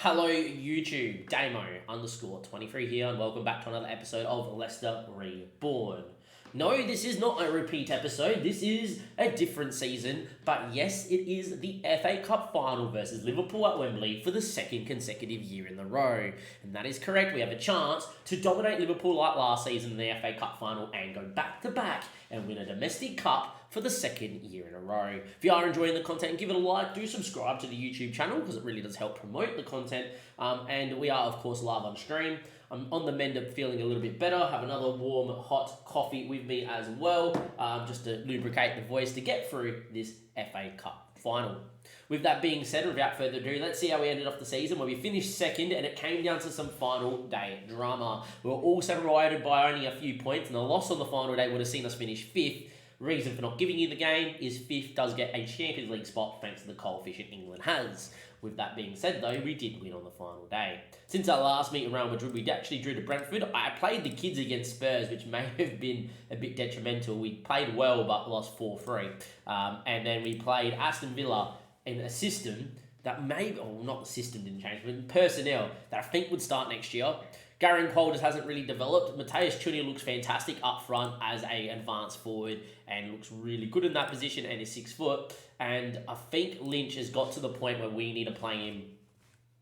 Hello YouTube, Damo_23 here and welcome back to another episode of Leicester Reborn. No, this is not a repeat episode, this is a different season, but yes, it is the FA Cup final versus Liverpool at Wembley for the second consecutive year in a row. And that is correct, we have a chance to dominate Liverpool like last season in the FA Cup final and go back to back and win a domestic cup for the second year in a row. If you are enjoying the content, give it a like, do subscribe to the YouTube channel because it really does help promote the content. And we are, of course, live on stream. I'm on the mend of feeling a little bit better. Have another warm, hot coffee with me as well, just to lubricate the voice to get through this FA Cup final. With that being said, without further ado, let's see how we ended off the season where we finished second and it came down to some final day drama. We were all separated by only a few points and a loss on the final day would have seen us finish fifth. Reason for not giving you the game is fifth does get a Champions League spot thanks to the coefficient England has. With that being said though, we did win on the final day. Since our last meet around Madrid, we actually drew to Brentford. I played the kids against Spurs, which may have been a bit detrimental. We played well but lost 4-3. And then we played Aston Villa in a system that maybe, not the system didn't change, but personnel that I think would start next year. Garen Cole just hasn't really developed. Matheus Cunha looks fantastic up front as a advanced forward and looks really good in that position and is 6 foot. And I think Lynch has got to the point where we need to play him.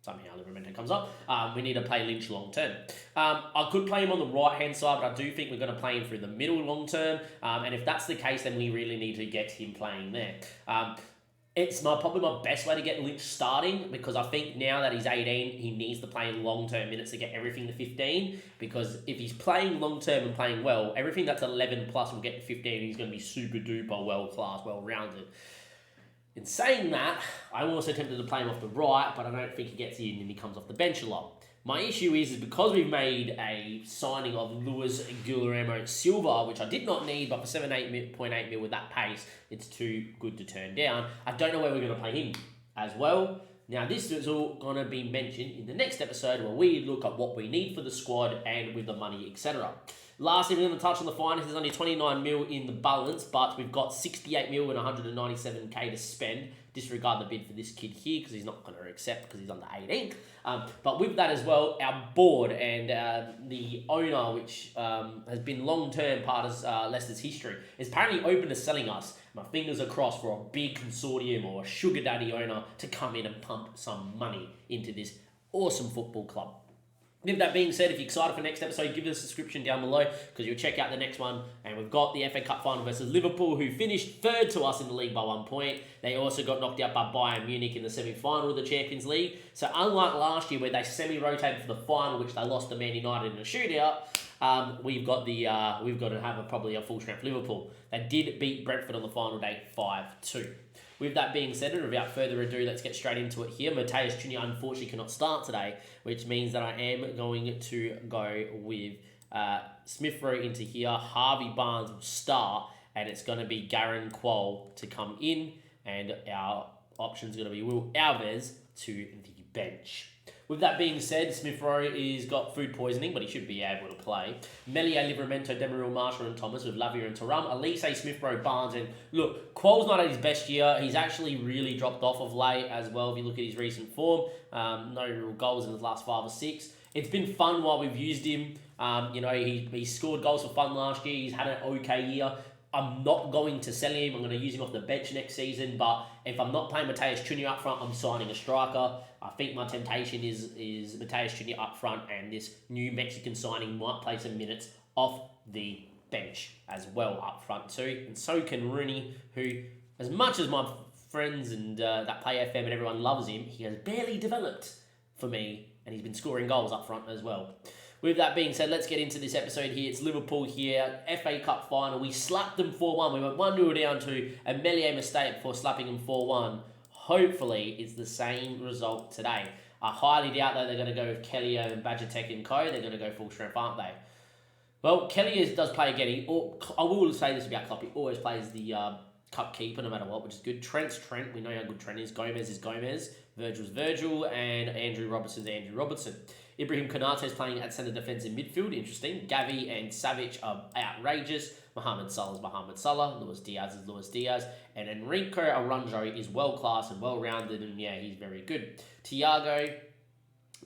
Somehow the momentum comes up. We need to play Lynch long term. I could play him on the right hand side, but I do think we're going to play him through the middle long term. And if that's the case, then we really need to get him playing there. It's probably my best way to get Lynch starting because I think now that he's 18, he needs to play in long-term minutes to get everything to 15 because if he's playing long-term and playing well, everything that's 11 plus will get to 15 and he's going to be super duper well-class, well-rounded. In saying that, I'm also tempted to play him off the right, but I don't think he gets in and he comes off the bench a lot. My issue is because we've made a signing of Luis Guillermo Silva, which I did not need, but for 7.8 mil with that pace, it's too good to turn down. I don't know where we're going to play him as well. Now, this is all going to be mentioned in the next episode where we look at what we need for the squad and with the money, etc. Lastly, we're going to touch on the finance. There's only 29 mil in the balance, but we've got 68 mil and 197k to spend. Disregard the bid for this kid here because he's not going to accept because he's under 18. But with that as well, our board and the owner, which has been long-term part of Leicester's history, is apparently open to selling us. My fingers are crossed for a big consortium or a sugar daddy owner to come in and pump some money into this awesome football club. With that being said, if you're excited for the next episode, give us a subscription down below because you'll check out the next one. And we've got the FA Cup final versus Liverpool, who finished third to us in the league by 1 point. They also got knocked out by Bayern Munich in the semi-final of the Champions League. So unlike last year where they semi-rotated for the final, which they lost to Man United in a shootout, we've got to have probably a full-strength Liverpool. They did beat Brentford on the final day 5-2. With that being said, and without further ado, let's get straight into it here. Matheus Cunha unfortunately cannot start today, which means that I am going to go with Smith Rowe into here. Harvey Barnes will start, and it's going to be Garen Cole to come in, and our option's going to be Will Alves to the bench. With that being said, Smith Rowe is got food poisoning, but he should be able to play. Melier, Livramento, Demirel, Marshall and Thomas with Lavia and Thuram. Elise, Smith Rowe, Barnes. And look, Quole's not at his best year. He's actually really dropped off of late as well if you look at his recent form. No real goals in his last 5 or 6. It's been fun while we've used him. He scored goals for fun last year. He's had an okay year. I'm not going to sell him. I'm going to use him off the bench next season. But if I'm not playing Matheus Cunha up front, I'm signing a striker. I think my temptation is Matheus Cunha up front, and this new Mexican signing might play some minutes off the bench as well up front too. And so can Rooney, who, as much as my friends and that Play FM and everyone loves him, he has barely developed for me, and he's been scoring goals up front as well. With that being said, let's get into this episode here. It's Liverpool here, FA Cup final. We slapped them 4-1. We went 1-0 down to a Melier mistake before slapping them 4-1. Hopefully, it's the same result today. I highly doubt that they're going to go with Kelly and Bajatek and co. They're going to go full strength, aren't they? Well, Kelly does play again. I will say this about Klopp. He always plays the cup keeper no matter what, which is good. Trent's Trent. We know how good Trent is. Gomez is Gomez. Virgil's Virgil. And Andrew Robertson's Andrew Robertson. Ibrahim Konate is playing at centre defence in midfield. Interesting. Gavi and Savic are outrageous. Mohamed Salah is Mohamed Salah. Luis Diaz is Luis Diaz. And Enrico Aranjo is well-class and well-rounded. And yeah, he's very good. Thiago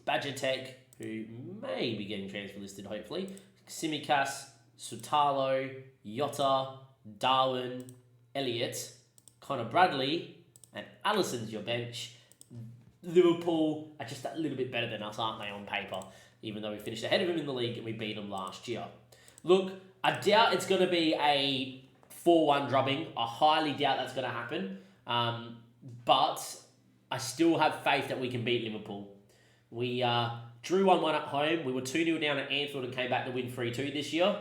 Badger Tech, who may be getting transfer listed, hopefully. Simicas, Sutalo, Yotta, Darwin, Elliott, Connor Bradley, and Allison's your bench. Liverpool are just a little bit better than us, aren't they, on paper? Even though we finished ahead of them in the league and we beat them last year. Look, I doubt it's going to be a 4-1 drubbing. I highly doubt that's going to happen. But I still have faith that we can beat Liverpool. We drew 1-1 at home. We were 2-0 down at Anfield and came back to win 3-2 this year.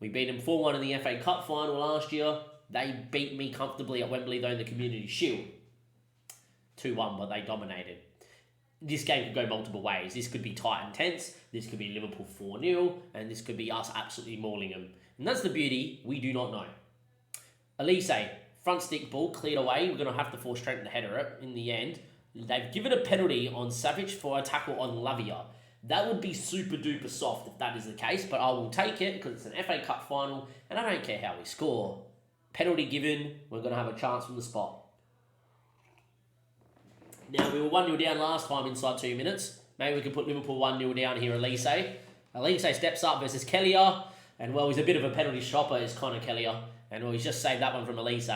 We beat them 4-1 in the FA Cup final last year. They beat me comfortably at Wembley, though, in the Community Shield. 2-1, but they dominated. This game could go multiple ways. This could be tight and tense. This could be Liverpool 4-0. And this could be us absolutely mauling them. And that's the beauty. We do not know. Elise, front stick ball, cleared away. We're going to have to force Trent to header it in the end. They've given a penalty on Savage for a tackle on Lavia. That would be super duper soft if that is the case, but I will take it because it's an FA Cup final and I don't care how we score. Penalty given, we're going to have a chance from the spot. Now, we were 1-0 down last time inside 2 minutes. Maybe we can put Liverpool 1-0 down here, Elise. Elise steps up versus Kellier, and well, he's a bit of a penalty shopper, is Connor Kellier, and well, he's just saved that one from Elise.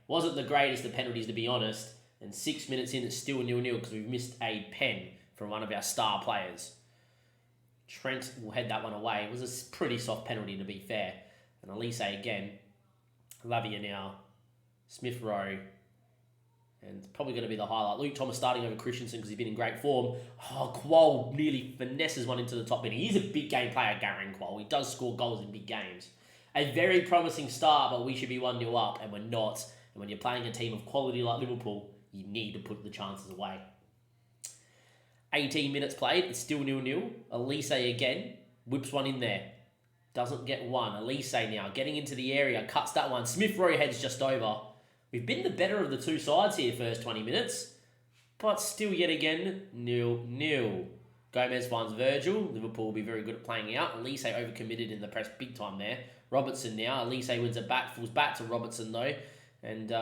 Wasn't the greatest of penalties, to be honest, and 6 minutes in, it's still 0-0 because we've missed a pen from one of our star players. Trent will head that one away. It was a pretty soft penalty, to be fair. And Elise again. Lavia now. Smith Rowe. And it's probably going to be the highlight. Luke Thomas starting over Christensen because he's been in great form. Oh, Quoll nearly finesses one into the top bin. He is a big game player, Garen Quoll. He does score goals in big games. A very promising start, but we should be 1-0 up, and we're not. And when you're playing a team of quality like Liverpool, you need to put the chances away. 18 minutes played. It's still 0-0. Elise again. Whips one in there. Doesn't get one. Elise now getting into the area. Cuts that one. Smith Rowe heads just over. We've been the better of the two sides here first 20 minutes. But still yet again, 0-0. Gomez finds Virgil. Liverpool will be very good at playing out. Elise overcommitted in the press big time there. Robertson now. Elise wins it back. Falls back to Robertson though. And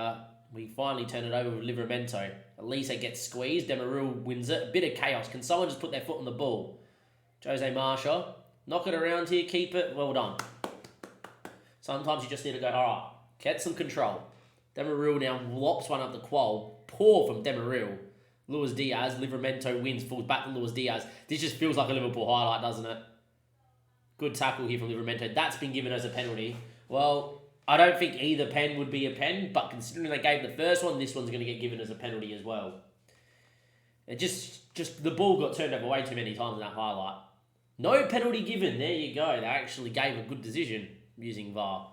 we finally turn it over with Livramento. Elise gets squeezed. Demirul wins it. A bit of chaos. Can someone just put their foot on the ball? Jose Marsha. Knock it around here. Keep it. Well done. Sometimes you just need to go, all right, get some control. Demirul now lops one up the Quoll. Poor from Demirul. Luis Diaz. Livramento wins. Falls back to Luis Diaz. This just feels like a Liverpool highlight, doesn't it? Good tackle here from Livramento. That's been given as a penalty. Well, I don't think either pen would be a pen, but considering they gave the first one, this one's going to get given as a penalty as well. It just the ball got turned over way too many times in that highlight. No penalty given. There you go. They actually gave a good decision using VAR.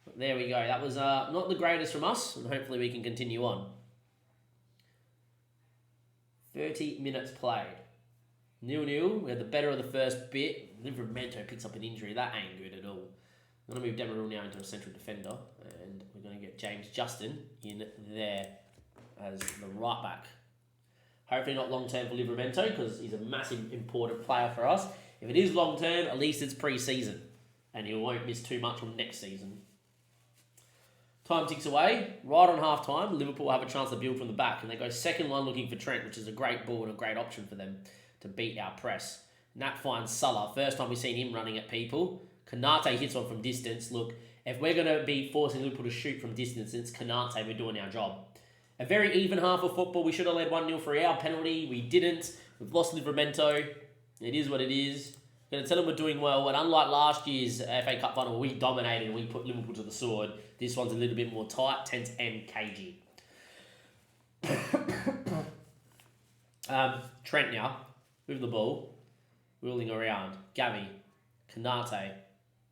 But there we go. That was not the greatest from us, and hopefully we can continue on. 30 minutes played. 0-0. We had the better of the first bit. Livramento picks up an injury. That ain't good at all. I'm going to move Demirul now into a central defender, and we're going to get James Justin in there as the right back. Hopefully not long-term for Livramento because he's a massive, important player for us. If it is long-term, at least it's pre-season, and he won't miss too much from next season. Time ticks away. Right on half-time, Liverpool have a chance to build from the back, and they go second line looking for Trent, which is a great ball and a great option for them to beat our press. Nat finds Salah. First time we've seen him running at people. Kanate hits one from distance. Look, if we're going to be forcing Liverpool to shoot from distance, it's Kanate. We're doing our job. A very even half of football. We should have led 1-0 for our penalty. We didn't. We've lost Livramento. It is what it is. Going to tell them we're doing well. And unlike last year's FA Cup final, we dominated and we put Liverpool to the sword. This one's a little bit more tight, tense and cagey. Trent now with the ball. Wheeling around. Gavi. Kanate.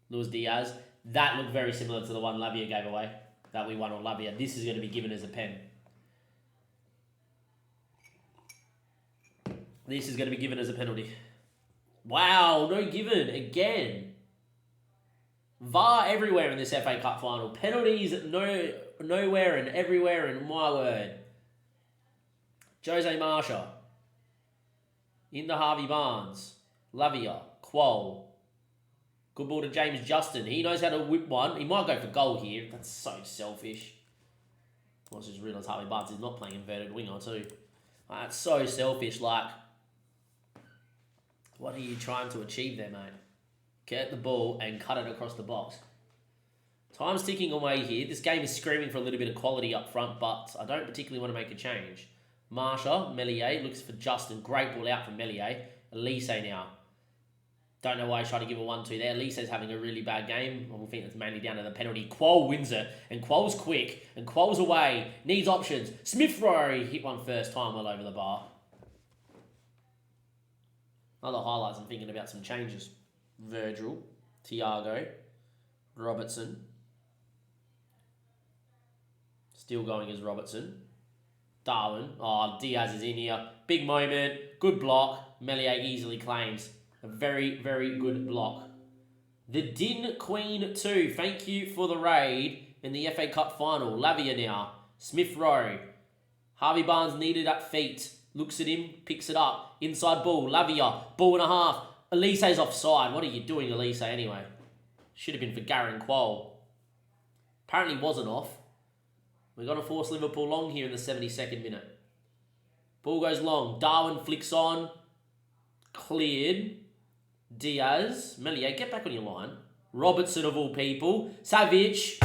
Luis Diaz. That looked very similar to the one Lavia gave away. That we won on Lavia. This is going to be given as a pen. This is going to be given as a penalty. Wow, no given. Again. VAR everywhere in this FA Cup final. Penalties nowhere and everywhere in my word. Jose Marsha. Into Harvey Barnes. Lavia. Quoll. Good ball to James Justin. He knows how to whip one. He might go for goal here. That's so selfish. I just realised Harvey Barnes is not playing inverted winger too. That's so selfish. Like, What are you trying to achieve there, mate? Get the ball and cut it across the box. Time's ticking away here. This game is screaming for a little bit of quality up front, but I don't particularly want to make a change. Marsha, Melier, looks for Justin. Great ball out from Melier. Elise now. Don't know why he's trying to give a 1-2 there. Elise's having a really bad game. I think that's mainly down to the penalty. Quoll wins it, and Quoll's quick, and Quoll's away. Needs options. Smith Rowe hit one first time well over the bar. Other highlights, I'm thinking about some changes. Virgil, Thiago, Robertson. Still going as Robertson. Darwin. Oh, Diaz is in here. Big moment. Good block. Melier easily claims. A very, very good block. The Din Queen 2. Thank you for the raid in the FA Cup final. Lavia now. Smith Rowe. Harvey Barnes needed at feet. Looks at him. Picks it up. Inside ball. Lavia. Ball and a half. Elise's offside. What are you doing, Elise, anyway? Should have been for Garen Quoll. Apparently wasn't off. We're going to force Liverpool long here in the 72nd minute. Ball goes long. Darwin flicks on. Cleared. Diaz. Melier, get back on your line. Robertson of all people. Savic.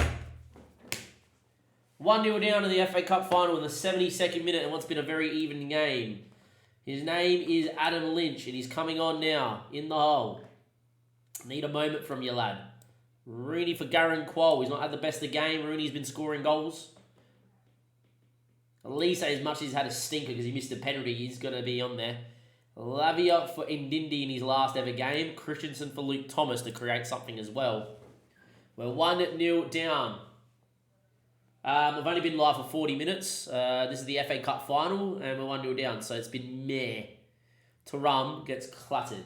1-0 down in the FA Cup final in the 72nd minute and what's been a very even game. His name is Adam Lynch and he's coming on now in the hole. Need a moment from you, lad. Rooney for Garen Quoll. He's not had the best of the game. Rooney's been scoring goals. Elise, as much as he's had a stinker because he missed a penalty, he's going to be on there. Lavia for Ndindi in his last ever game. Christensen for Luke Thomas to create something as well. We're 1-0 down. We've only been live for 40 minutes. This is the FA Cup final and we're 1-0 down, so it's been meh. Thuram gets cluttered.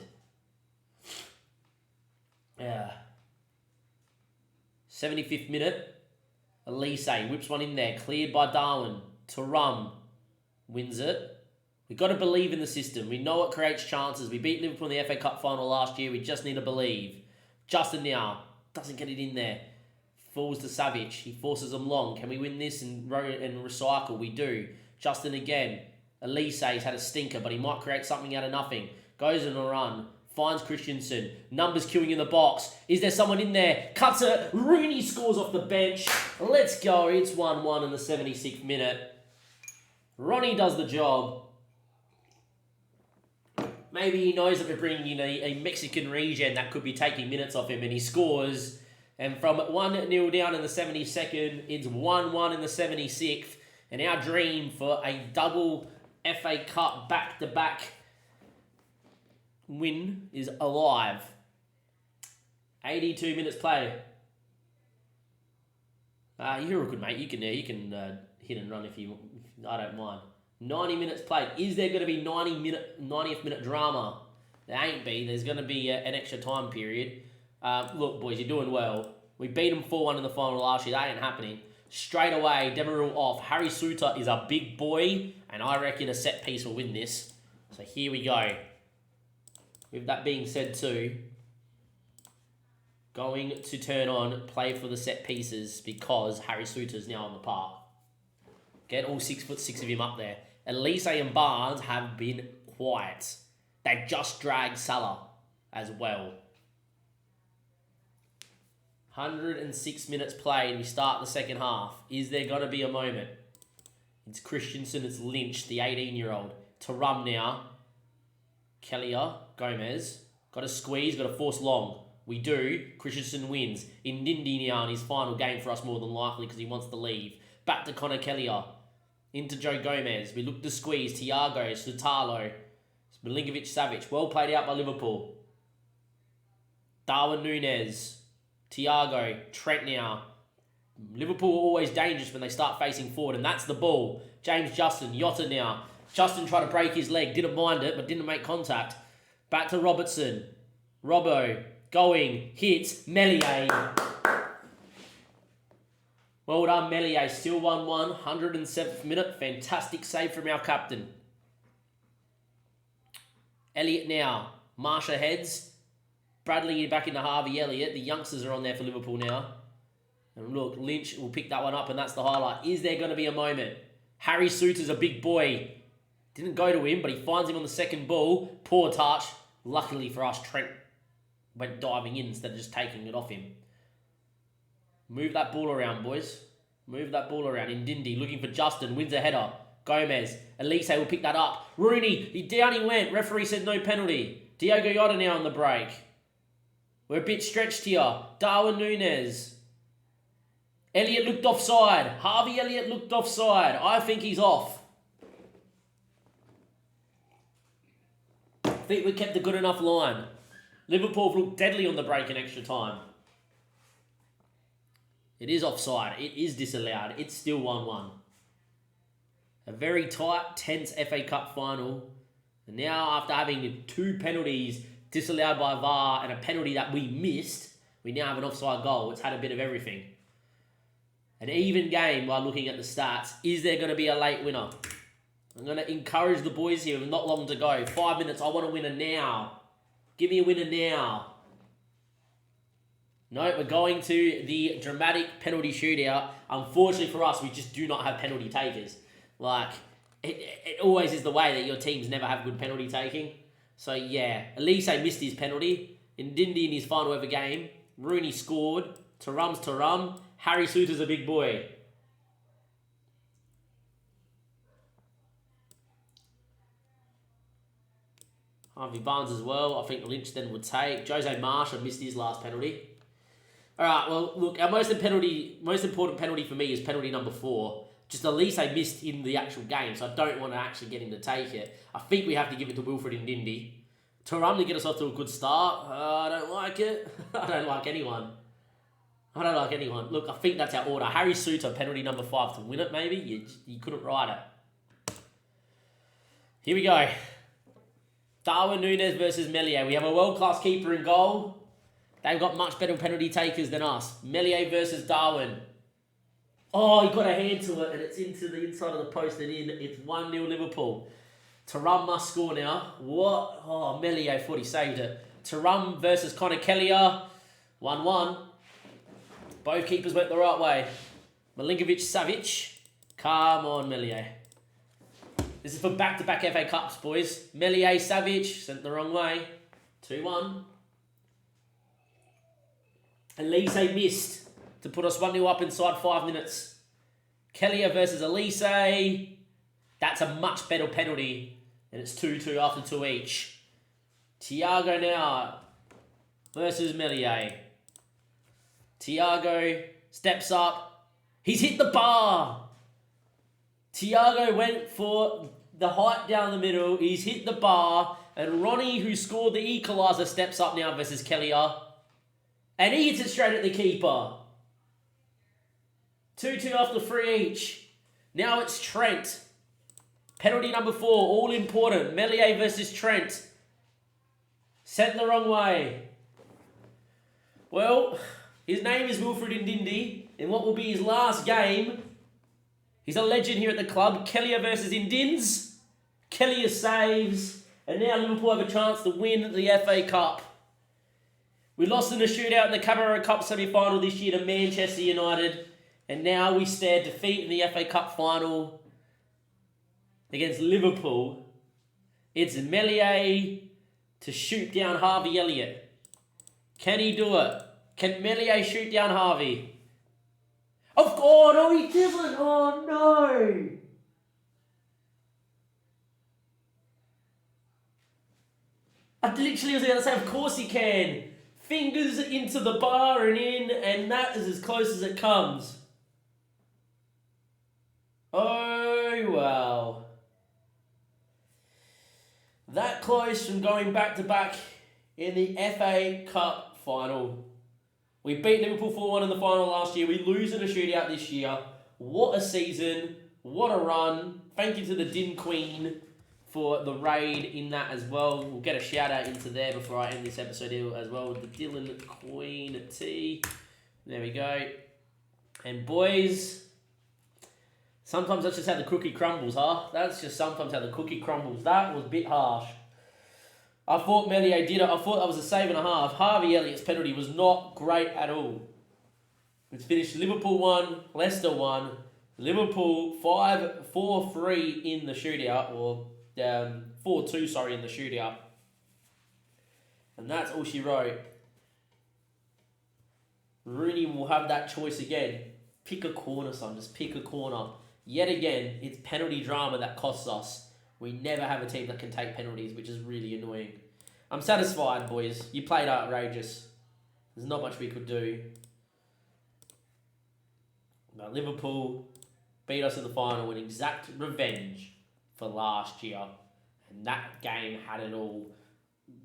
Yeah. 75th minute. Elise whips one in there. Cleared by Darwin. Thuram wins it. We've got to believe in the system. We know it creates chances. We beat Liverpool in the FA Cup final last year. We just need to believe. Justin now doesn't get it in there. Falls to Savic. He forces them long. Can we win this and recycle? We do. Justin again. Elise has had a stinker, but he might create something out of nothing. Goes on a run. Finds Christensen. Numbers queuing in the box. Is there someone in there? Cuts it. Rooney scores off the bench. Let's go. It's 1-1 in the 76th minute. Ronnie does the job. Maybe he knows that we're bringing in a Mexican regen that could be taking minutes off him and he scores. And from 1-0 down in the 72nd, it's 1-1 in the 76th. And our dream for a double FA Cup back-to-back win is alive. 82 minutes play. You're a good mate. You can hit and run if you. I don't mind. 90 minutes played. Is there going to be 90th minute drama? There ain't be. There's going to be an extra time period. Look, boys, you're doing well. We beat them 4-1 in the final last year. That ain't happening. Straight away, Demirel off. Harry Suter is a big boy, and I reckon a set piece will win this. So here we go. With that being said too, going to turn on play for the set pieces because Harry Suter's now on the park. Get all 6'6" of him up there. Elise and Barnes have been quiet. They've just dragged Salah as well. 106 minutes played. We start the second half. Is there going to be a moment? It's Christensen. It's Lynch, the 18-year-old. Thuram now. Kellier. Gomez. Got to squeeze. Got to force long. We do. Christensen wins. Ndindi now in his final game for us more than likely because he wants to leave. Back to Connor Kellier. Into Joe Gomez. We look to squeeze. Thiago. Sutalo. Milinkovic Savic. Well played out by Liverpool. Darwin Núñez. Thiago. Trent now. Liverpool are always dangerous when they start facing forward, and that's the ball. James Justin. Jota now. Justin tried to break his leg. Didn't mind it, but didn't make contact. Back to Robertson. Robbo. Going. Hits. Melier. Well done, Melier. Still 1-1. 107th minute. Fantastic save from our captain. Elliott now. Marsha heads. Bradley back into Harvey Elliott. The youngsters are on there for Liverpool now. And look, Lynch will pick that one up, and that's the highlight. Is there going to be a moment? Harry Suter's a big boy. Didn't go to him, but he finds him on the second ball. Poor touch. Luckily for us, Trent went diving in instead of just taking it off him. Move that ball around, boys. Move that ball around. Ndindi looking for Justin. Wins a header. Gomez. Elise will pick that up. Rooney. Down he went. Referee said no penalty. Diogo Jota now on the break. We're a bit stretched here. Darwin Núñez. Elliott looked offside. Harvey Elliott looked offside. I think he's off. I think we kept a good enough line. Liverpool looked deadly on the break in extra time. It is offside. It is disallowed. It's still 1-1. A very tight, tense FA Cup final. And now, after having 2 penalties disallowed by VAR and a penalty that we missed, we now have an offside goal. It's had a bit of everything. An even game while looking at the stats. Is there going to be a late winner? I'm going to encourage the boys here with not long to go. 5 minutes. I want a winner now. Give me a winner now. No, we're going to the dramatic penalty shootout. Unfortunately for us, we just do not have penalty takers. Like, it always is the way that your teams never have good penalty taking. So, yeah, Elise missed his penalty. Ndindi in his final ever game. Rooney scored. Thuram's Thuram. Harry Souttar's a big boy. Harvey Barnes as well. I think Lynch then would take. Jose Marshall missed his last penalty. All right, well, look, our most important penalty for me is penalty number 4. Just Elise missed in the actual game, so I don't want to actually get him to take it. I think we have to give it to Wilfred Ndindi. Thuram to get us off to a good start. I don't like it. I don't like anyone. Look, I think that's our order. Harry Souttar, penalty number 5 to win it, maybe. You couldn't write it. Here we go. Darwin Núñez versus Meslier. We have a world-class keeper in goal. They've got much better penalty takers than us. Meslier versus Darwin. Oh, he got a hand to it, and it's into the inside of the post and in. It's 1-0 Liverpool. Thuram must score now. What? Oh, Meslier thought he saved it. Thuram versus Connor Kellier. 1-1. Both keepers went the right way. Milinkovic-Savic. Come on, Meslier. This is for back-to-back FA Cups, boys. Meslier-Savic sent the wrong way. 2-1. Elise missed to put us 1-0 up inside 5 minutes. Kellier versus Elise. That's a much better penalty. And it's 2-2 after 2 each. Thiago now versus Meslier. Thiago steps up. He's hit the bar. Thiago went for the height down the middle. He's hit the bar. And Ronnie, who scored the equaliser, steps up now versus Kellier. And he hits it straight at the keeper. 2-2 after 3 each. Now it's Trent. Penalty number 4, all important. Meslier versus Trent. Sent the wrong way. Well, his name is Wilfred Ndindi. In what will be his last game, he's a legend here at the club. Kellier versus Ndins. Kellier saves. And now Liverpool have a chance to win the FA Cup. We lost in the shootout in the Carabao Cup semi-final this year to Manchester United. And now we stare defeat in the FA Cup final against Liverpool. It's Meslier to shoot down Harvey Elliott. Can he do it? Can Meslier shoot down Harvey? Oh, no, he doesn't. Oh, no. I literally was going to say, of course he can. Fingers into the bar and in, and that is as close as it comes. Oh, wow. That close from going back-to-back in the FA Cup final. We beat Liverpool 4-1 in the final last year. We lose in a shootout this year. What a season. What a run. Thank you to the Din Queen for the raid in that as well. We'll get a shout out into there before I end this episode here as well. The Dylan Queen T. There we go. And boys, sometimes that's just how the cookie crumbles, huh? That's just sometimes how the cookie crumbles. That was a bit harsh. I thought Meslier did it. I thought that was a save and a half. Harvey Elliott's penalty was not great at all. It's finished Liverpool 1, Leicester 1. Liverpool 4-3 in the shootout, or 4-2, sorry, in the shootout. And that's all she wrote. Rooney will have that choice again. Pick a corner, son. Just pick a corner. Yet again, it's penalty drama that costs us. We never have a team that can take penalties, which is really annoying. I'm satisfied, boys. You played outrageous. There's not much we could do. But Liverpool beat us in the final in exact revenge for last year. And that game had it all.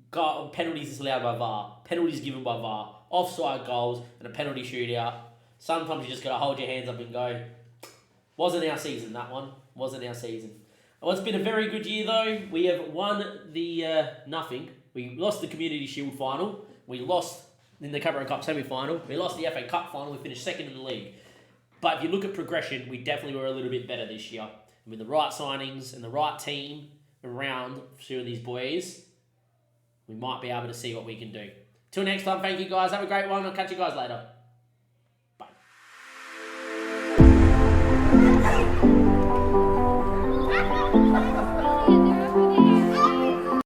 Got penalties disallowed by VAR. Penalties given by VAR. Offside goals and a penalty shootout. Sometimes you just got to hold your hands up and go, wasn't our season, that one. Wasn't our season. Well, it's been a very good year, though. We have won the nothing. We lost the Community Shield final. We lost in the Carabao Cup semi-final. We lost the FA Cup final. We finished second in the league. But if you look at progression, we definitely were a little bit better this year. And with the right signings and the right team around for these boys, we might be able to see what we can do. Till next time, thank you guys. Have a great one. I'll catch you guys later.